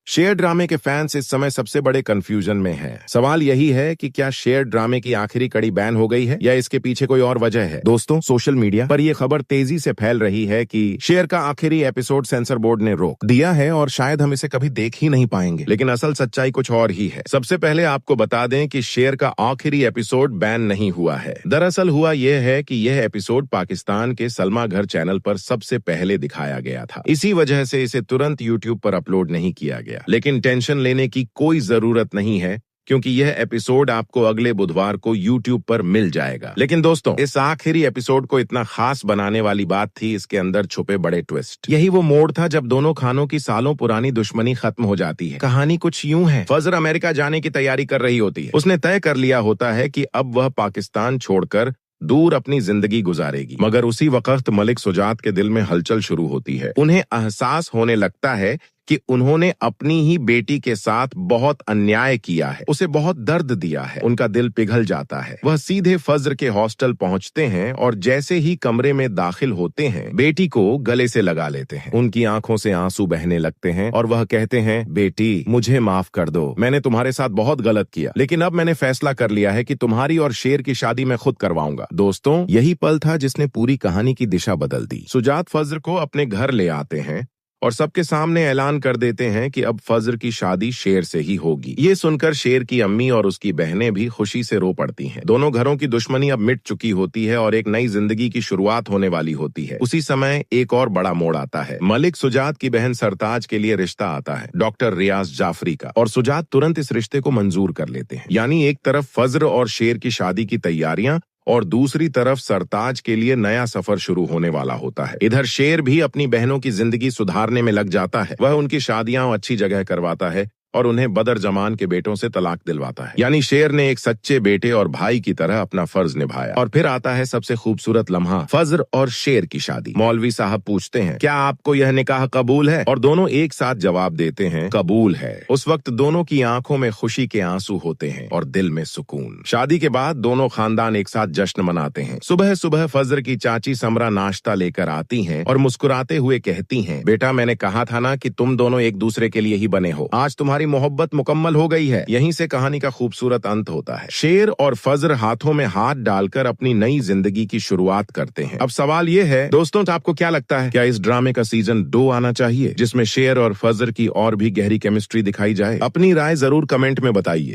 Share ड्रामे के fans इस समय सबसे बड़े कंफ्यूजन में हैं। सवाल यही है कि क्या शेयर ड्रामे की आखिरी कड़ी बैन हो गई है या इसके पीछे कोई और वजह है। दोस्तों, सोशल मीडिया पर यह खबर तेजी से फैल रही है कि शेयर का आखिरी एपिसोड सेंसर बोर्ड ने रोक दिया है और शायद हम इसे कभी देख ही नहीं पाएंगे। लेकिन असल सच्चाई कुछ और ही है। सबसे पहले आपको बता दें कि शेयर का आखिरी एपिसोड बैन नहीं हुआ है। दरअसल हुआ यह है कि यह एपिसोड पाकिस्तान के सलमा घर चैनल पर सबसे पहले दिखाया गया था। इसी वजह से इसे तुरंत यूट्यूब पर अपलोड नहीं किया गया। लेकिन टेंशन लेने की कोई जरूरत नहीं है, क्योंकि यह एपिसोड आपको अगले बुधवार को YouTube पर मिल जाएगा। लेकिन दोस्तों, इस आखिरी एपिसोड को इतना खास बनाने वाली बात थी इसके अंदर छुपे बड़े ट्विस्ट। यही वो मोड़ था जब दोनों खानों की सालों पुरानी दुश्मनी खत्म हो जाती है। कहानी कुछ यूं है। फजर अमेरिका जाने की तैयारी कर रही होती है। उसने तय कर लिया होता है कि अब वह पाकिस्तान छोड़कर दूर अपनी जिंदगी गुजारेगी। मगर उसी वक्त मलिक सुजात के दिल में हलचल शुरू होती है। उन्हें एहसास होने लगता है कि उन्होंने अपनी ही बेटी के साथ बहुत अन्याय किया है, उसे बहुत दर्द दिया है। उनका दिल पिघल जाता है। वह सीधे फजर के हॉस्टल पहुंचते हैं और जैसे ही कमरे में दाखिल होते हैं, बेटी को गले से लगा लेते हैं। उनकी आंखों से आंसू बहने लगते हैं और वह कहते हैं, बेटी मुझे माफ कर दो, मैंने तुम्हारे साथ बहुत गलत किया, लेकिन अब मैंने फैसला कर लिया है कि तुम्हारी और शेर की शादी मैं खुद करवाऊंगा। दोस्तों, यही पल था जिसने पूरी कहानी की दिशा बदल दी। सुजात फजर को अपने घर ले आते हैं और सबके सामने ऐलान कर देते हैं कि अब फजर की शादी शेर से ही होगी। ये सुनकर शेर की अम्मी और उसकी बहनें भी खुशी से रो पड़ती हैं। दोनों घरों की दुश्मनी अब मिट चुकी होती है और एक नई जिंदगी की शुरुआत होने वाली होती है। उसी समय एक और बड़ा मोड़ आता है। मलिक सुजात की बहन सरताज के लिए रिश्ता आता है, डॉक्टर रियाज जाफरी का, और सुजात तुरंत इस रिश्ते को मंजूर कर लेते हैं। यानी एक तरफ फजर और शेर की शादी की तैयारियां और दूसरी तरफ सरताज के लिए नया सफर शुरू होने वाला होता है। इधर शेर भी अपनी बहनों की जिंदगी सुधारने में लग जाता है। वह उनकी शादियां अच्छी जगह करवाता है और उन्हें बदर जमान के बेटों से तलाक दिलवाता है। यानी शेर ने एक सच्चे बेटे और भाई की तरह अपना फर्ज निभाया। और फिर आता है सबसे खूबसूरत लम्हा, फजर और शेर की शादी। मौलवी साहब पूछते हैं, क्या आपको यह निकाह कबूल है? और दोनों एक साथ जवाब देते हैं, कबूल है। उस वक्त दोनों की आंखों में खुशी के आंसू होते हैं और दिल में सुकून। शादी के बाद दोनों खानदान एक साथ जश्न मनाते हैं। सुबह सुबह फजर की चाची समरा नाश्ता लेकर आती हैं और मुस्कुराते हुए कहती हैं, बेटा मैंने कहा था ना कि तुम दोनों एक दूसरे के लिए ही बने हो। आज तुम्हारी मोहब्बत मुकम्मल हो गई है। यहीं से कहानी का खूबसूरत अंत होता है। शेर और फजर हाथों में हाथ डालकर अपनी नई जिंदगी की शुरुआत करते हैं। अब सवाल ये है दोस्तों, आपको क्या लगता है, क्या इस ड्रामे का सीजन 2 आना चाहिए जिसमें शेर और फजर की और भी गहरी केमिस्ट्री दिखाई जाए? अपनी राय जरूर कमेंट में बताइए।